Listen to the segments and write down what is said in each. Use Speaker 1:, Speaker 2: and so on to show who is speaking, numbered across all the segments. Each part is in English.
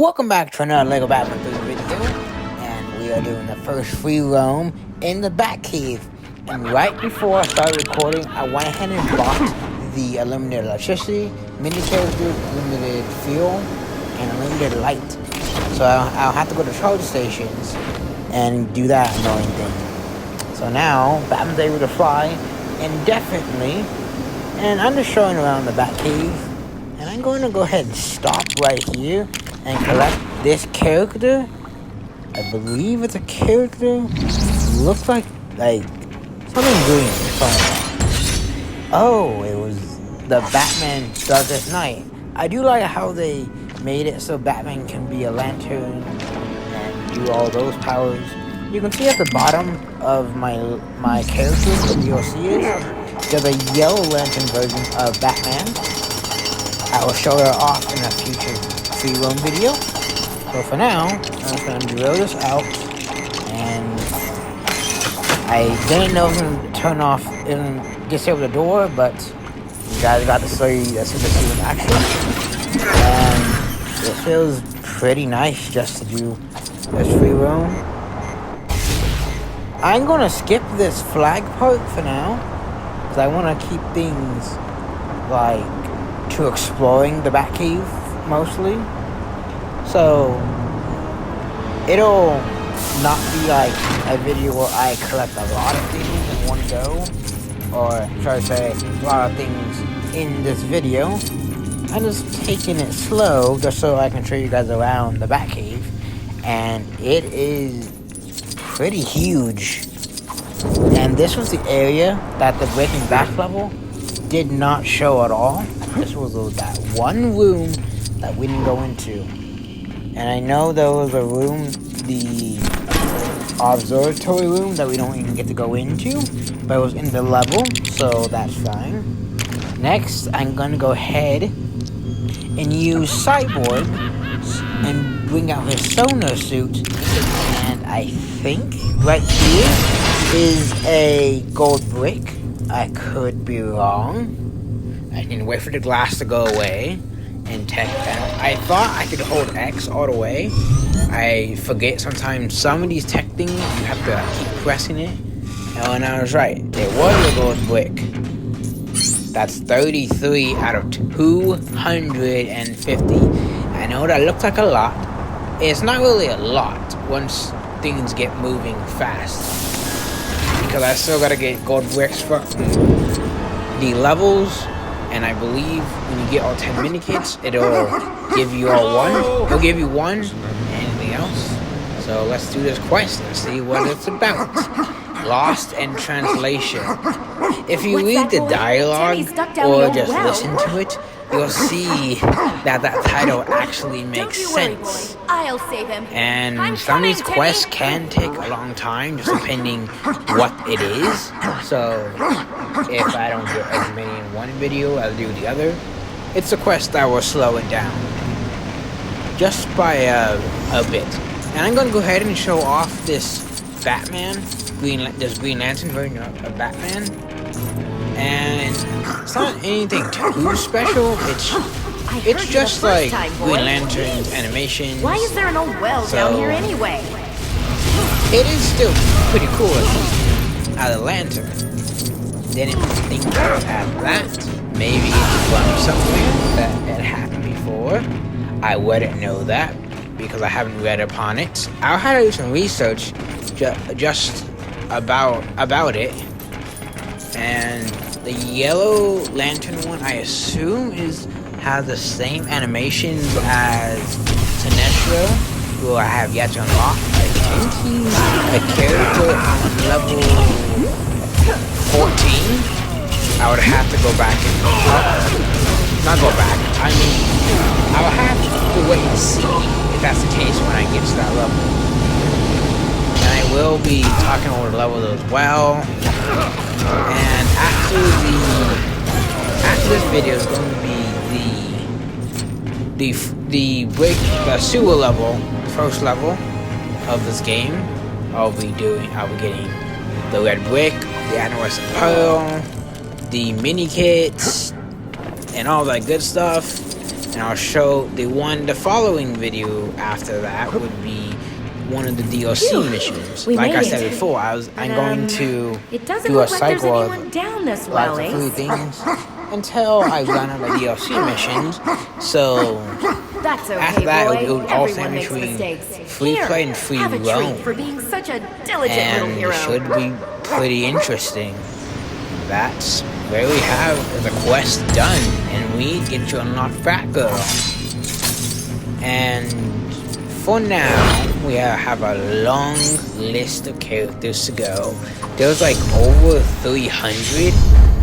Speaker 1: Welcome back to another LEGO Batman 3 video, and we are doing the first free roam in the Batcave. And right before I started recording, I went ahead and bought the unlimited electricity, mini characters, unlimited fuel, and unlimited light. So I'll have to go to charge stations and do that annoying thing. So now, Batman's able to fly indefinitely, and I'm just showing around the Batcave, and I'm going to go ahead and stop right here and collect this character. I believe it's a character. Looks like something green. Oh, it was the Batman Darkest Night. I do like how they made it so Batman can be a lantern and do all those powers. You can see at the bottom of my characters, what you'll see is there's a yellow lantern version of Batman. I will show her off in a future free roam video. So for now, I'm just going to drill this out, and I didn't know if it would turn off and disable the door, but you guys got to see the in action, and it feels pretty nice just to do this free roam. I'm going to skip this flag part for now, because I want to keep things to exploring the Batcave mostly. So it'll not be like a video where I collect a lot of things in one go, or try to say a lot of things in this video. I'm just taking it slow just so I can show you guys around the Batcave, and it is pretty huge. And this was the area that the Breaking Bat level did not show at all. This was that one room that we didn't go into. And I know there was a room, the observatory room, that we don't even get to go into, but it was in the level, so that's fine. Next, I'm gonna go ahead and use Cyborg and bring out his sonar suit. And I think right here is a gold brick. I could be wrong. I can wait for the glass to go away and tech that. I thought I could hold X all the way. I forget sometimes some of these tech things, you have to keep pressing it. And I was right. It was a gold brick. That's 33 out of 250. I know that looks like a lot. It's not really a lot once things get moving fast. Because I still gotta get gold bricks for the levels. And I believe when you get all 10 mini kits, it'll give you all one. It'll give you one and anything else. So let's do this quest and see what it's about. Lost in Translation. If you read the dialogue or just listen to it, you'll see that title actually makes sense.
Speaker 2: I'll save him.
Speaker 1: And some of these quests can take a long time, just depending what it is. So if I don't get as many in one video as I do the other, it's a quest that will slow it down just by a bit. And I'm gonna go ahead and show off this Batman, this Green Lantern version of Batman. And it's not anything too special. It's just like Green Lantern animation.
Speaker 2: Why is there an old well down here anyway?
Speaker 1: It is still pretty cool as a lantern. Didn't think at that. Maybe it's from somewhere that it happened before. I wouldn't know that because I haven't read upon it. I'll have to do some research just about it. And the yellow lantern one, I assume, has the same animations as Sinestro, who I have yet to unlock. I think he's a character on level 14. I would have to go back and not go back. I mean, I would have to wait and see if that's the case when I get to that level. And I will be talking over the levels as well. And after this video is going to be the sewer level, first level of this game. I'll be getting the red brick, the anarctic pearl, the mini kits, and all that good stuff. And I'll show the following video after that would be one of the DLC missions.
Speaker 2: We
Speaker 1: Like
Speaker 2: made
Speaker 1: I
Speaker 2: it.
Speaker 1: said before, I'm going to
Speaker 2: It doesn't
Speaker 1: do a
Speaker 2: look like there's
Speaker 1: cycle of
Speaker 2: anyone down this
Speaker 1: like
Speaker 2: well,
Speaker 1: a few
Speaker 2: Ace.
Speaker 1: things until I run out of DLC missions. So
Speaker 2: That's okay,
Speaker 1: after that,
Speaker 2: boy.
Speaker 1: it would alternate
Speaker 2: Everyone makes
Speaker 1: between
Speaker 2: mistakes.
Speaker 1: free
Speaker 2: Here,
Speaker 1: play and free
Speaker 2: have a
Speaker 1: roam.
Speaker 2: treat for being such a diligent
Speaker 1: And
Speaker 2: little hero.
Speaker 1: it should be pretty interesting. That's where we have the quest done, and we get to unlock Batgirl. And for now, we have a long list of characters to go. There's like over 300,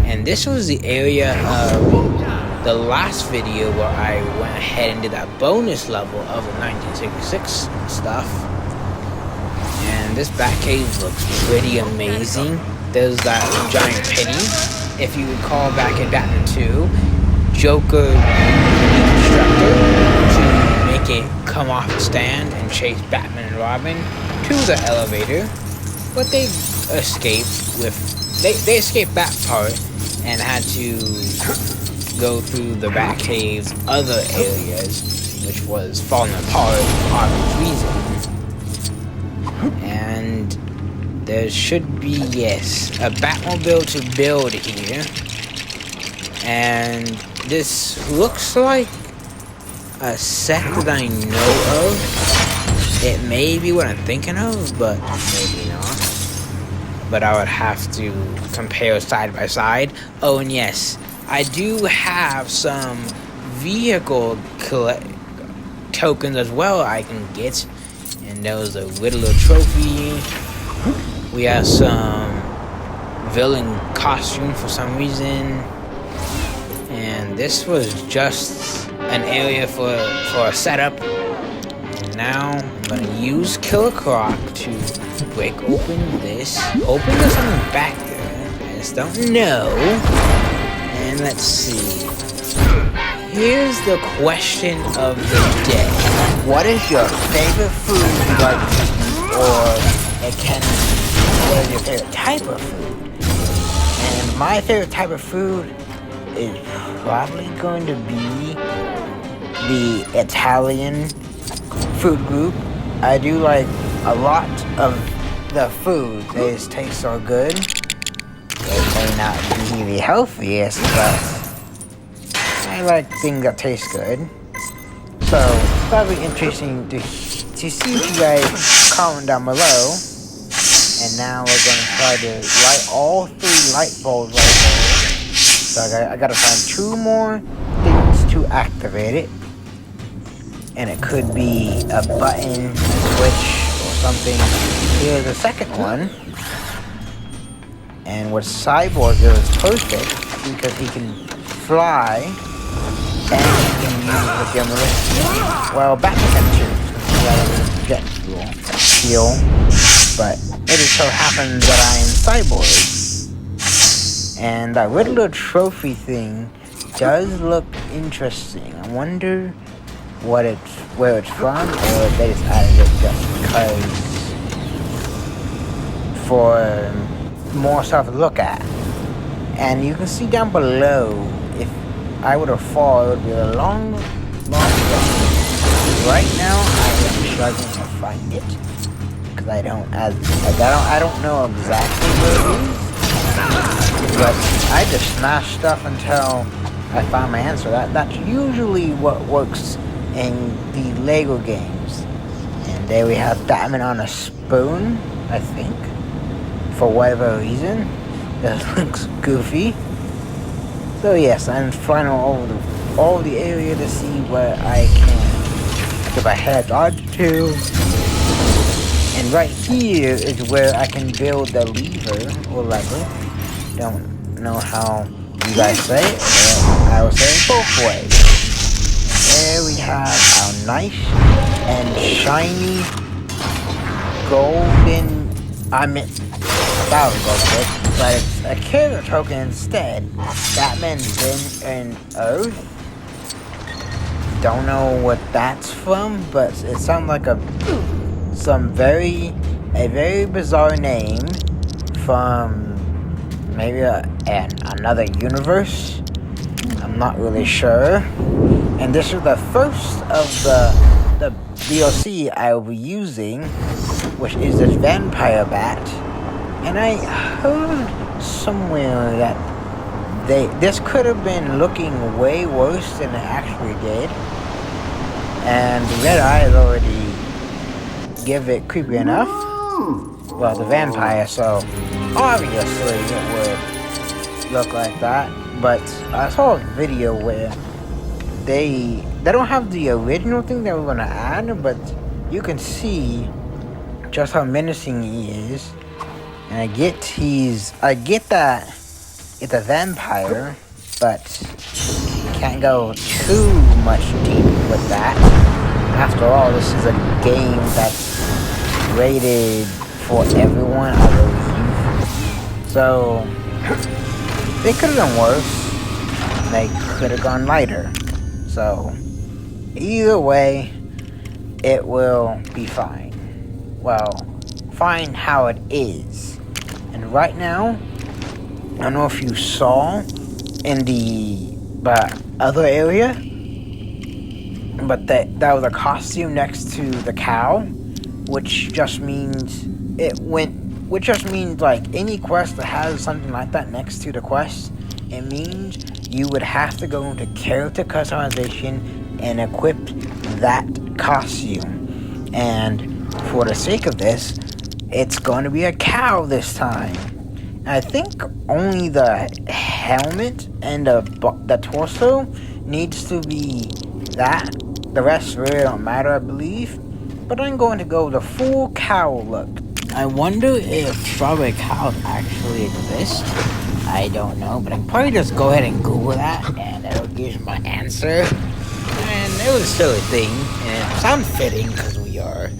Speaker 1: and this was the area of the last video where I went ahead and did that bonus level of the 1966 stuff. And this Batcave looks pretty amazing. There's that giant penny. If you recall back in Batman 2, Joker deconstructor to make it come off the stand and chase Batman and Robin to the elevator. But they escaped they escaped that part and had to go through the Batcave's other areas, which was falling apart for obvious reasons. And there should be, yes, a Batmobile to build here. And this looks like a set that I know of. It may be what I'm thinking of, but maybe not. But I would have to compare side by side. Oh, and yes, I do have some vehicle tokens as well I can get. And there was a Riddler trophy. We have some villain costume for some reason. And this was just an area for a setup. And now I'm gonna use Killer Croc to break open this. Hoping there's something back there. I just don't know. And let's see. Here's the question of the day.
Speaker 3: What is your favorite food you like to eat? Or it can be, what is your favorite type of food? And my favorite type of food is probably going to be the Italian food group. I do like a lot of the food. They just taste so good. They may not be the healthiest, but I like things that taste good. So, probably interesting to see if you guys comment down below. And now we're going to try to light all 3 light bulbs right there. So I gotta find 2 more things to activate it. And it could be a button, switch, or something. Here's the second one. And what Cyborg is perfect because he can fly and he can use the demolition. Well, Batman can too, jet fuel. But it just so happens that I'm Cyborg. And that Riddler trophy thing does look interesting. I wonder where it's from, or if they just added it just because for more stuff to look at. And you can see down below, if I were to fall, it would be a long way. Right now, I am struggling to find it because I don't know exactly where it is. But I just smash stuff until I find my answer. That's usually what works in the Lego games. And there we have Batman on a spoon, I think. For whatever reason. That looks goofy. So yes, I'm flying all over the area to see where I can get my head onto. And right here is where I can build the lever or lever. Don't know how you guys say it, but I will say it both ways. There we have our nice and shiny golden, that was gold, but it's a character token instead. Batman Zur-En-Arrh. Don't know what that's from, but it sounds like a very bizarre name from maybe another universe. I'm not really sure. And this is the first of the DLC I will be using, which is this vampire bat. And I heard somewhere that this could have been looking way worse than it actually did. And the red eyes already give it creepy enough. Well, the vampire, so obviously it would look like that. But I saw a video where they don't have the original thing that we're gonna add, but you can see just how menacing he is. And I get that it's a vampire, but can't go too much deep with that. After all, this is a game that's rated for everyone, I believe. So they could have done worse. They could have gone lighter. So either way, it will be fine. Well, fine how it is. And right now, I don't know if you saw in the other area, but that was a costume next to the cow, which just means like any quest that has something like that next to the quest, it means you would have to go into character customization and equip that costume. And for the sake of this, it's going to be a cow this time. I think only the helmet and the torso needs to be that. The rest really don't matter, I believe. But I'm going to go the full cow look. I wonder if strawberry cows actually exist. I don't know, but I can probably just go ahead and Google that, and it'll give me my answer. And it was a silly thing, and it sounds fitting because we are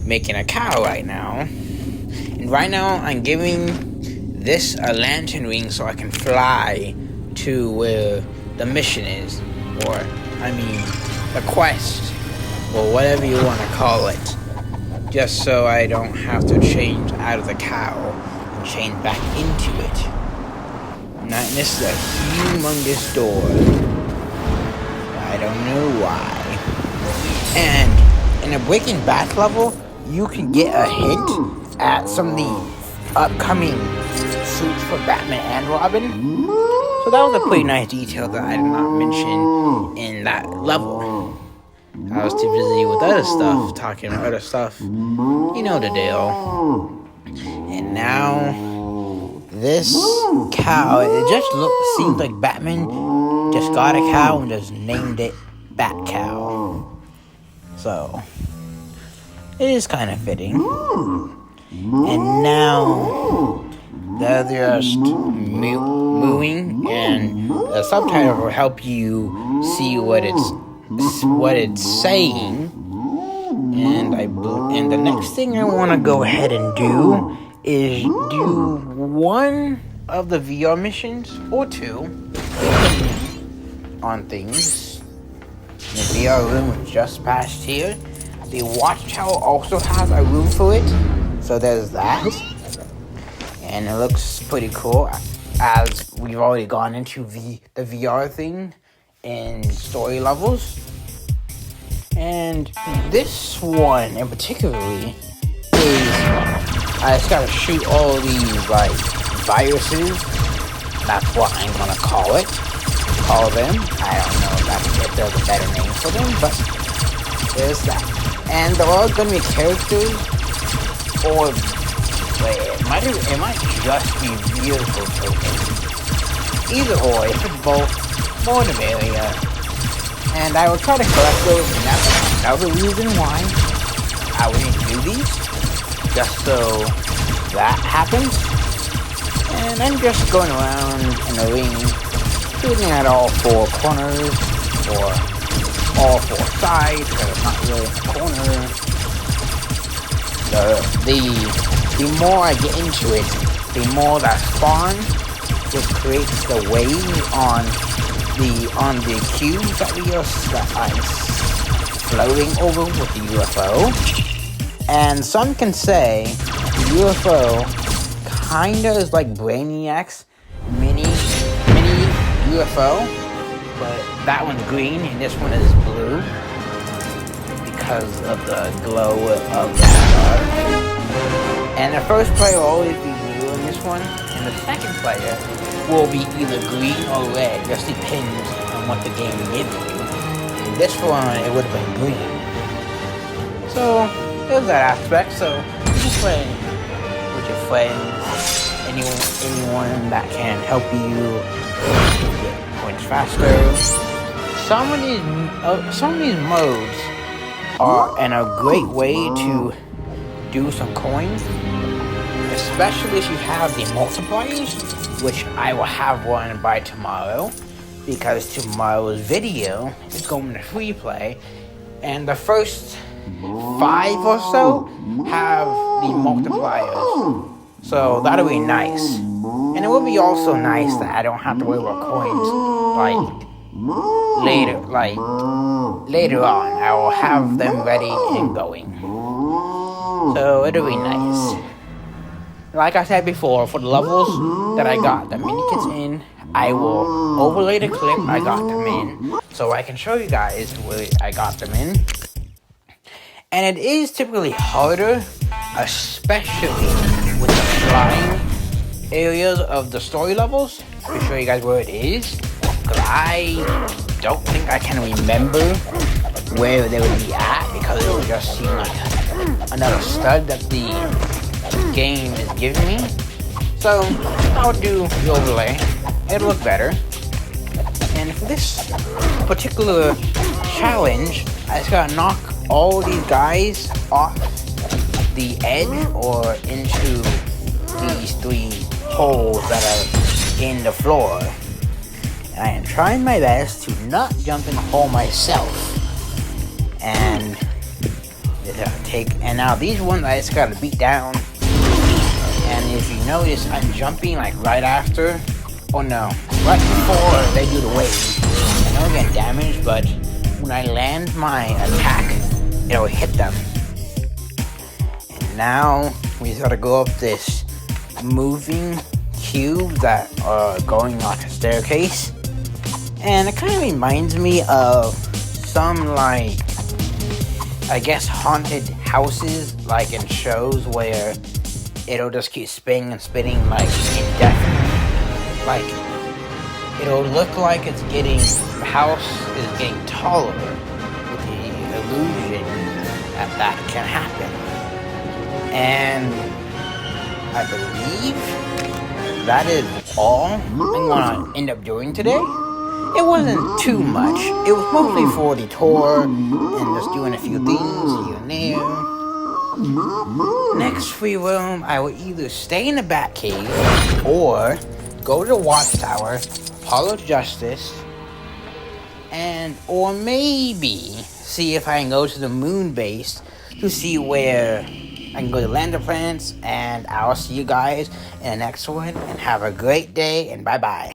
Speaker 3: making a cow right now. And right now, I'm giving this a lantern ring so I can fly to where the mission is, or the quest, or whatever you want to call it, just so I don't have to change out of the cow and change back into it. Now, this is a humongous door. I don't know why. And in a Breaking Bad level, you can get a hint at some of the upcoming suits for Batman and Robin. So that was a pretty nice detail that I did not mention in that level. I was too busy with other stuff, talking about other stuff. You know the deal. And now, this cow, it just seems like Batman just got a cow and just named it Batcow. So, it is kind of fitting. And now, they're just moving, and the subtitle will help you see what it's saying. And the next thing I want to go ahead and do is do one of the VR missions or two on things. The VR room is just past here. The watchtower also has a room for it, so there's that. And it looks pretty cool, as we've already gone into the VR thing in story levels. And this one in particularly is, I just gotta shoot all these viruses. That's what I'm gonna call them. I don't know if there's a better name for them, but there's that. And they're all gonna be characters, or it might just be vehicle tokens. Either or, if it's both, more the merrier. And I will try to collect those, and that's another reason why I would need to do these, just so that happens. And I'm just going around in the ring, shooting at all four corners, or all four sides, because it's not really a corner. The more I get into it, the more that spawn, which creates the wave on the cubes that I'm floating over with the UFO. And some can say the UFO kinda is like Brainiac's mini UFO, but that one's green and this one is blue because of the glow of the star. And the first player will always be blue in this one, and the second player will be either green or red, just depends on what the game gives you. In this one, it would have been green. So, there's that aspect, so you can play with your friends, anyone that can help you get points faster. Some of these modes are a great way to do some coins, especially if you have the multipliers, which I will have one by tomorrow, because tomorrow's video is going to free play, and the first 5 or so have the multipliers. So that'll be nice. And it will be also nice that I don't have to worry about coins later on. I will have them ready and going. So it'll be nice. Like I said before, for the levels that I got the mini kits in, I will overlay the clip I got them in, so I can show you guys where I got them in. And it is typically harder, especially with the flying areas of the story levels, to show you guys where it is. Because I don't think I can remember where they would be at, because it would just seem like another stud that the game is giving me. So I'll do the overlay. It'll look better. And for this particular challenge, I just gotta knock all these guys off the edge or into these 3 holes that are in the floor. And I am trying my best to not jump in the hole myself. And now these ones I just gotta beat down. And if you notice, I'm jumping like right after, oh no, right before they do the wave. I know I'm getting damaged, but when I land my attack, it'll hit them. And now we just gotta go up this moving cube that are going like a staircase. And it kind of reminds me of some, like, I guess haunted houses, like in shows where it'll just keep spinning and spinning like indefinitely. Like, it'll look like it's getting, the house is getting taller with the illusion that can happen. And I believe that is all I'm gonna end up doing today. It wasn't too much. It was mostly for the tour and just doing a few things here and there. Next free roam, I will either stay in the Batcave or go to the Watchtower, Apollo Justice, or maybe see if I can go to the moon base to see where I can go to land the planets. And I'll see you guys in the next one, and have a great day, and bye-bye.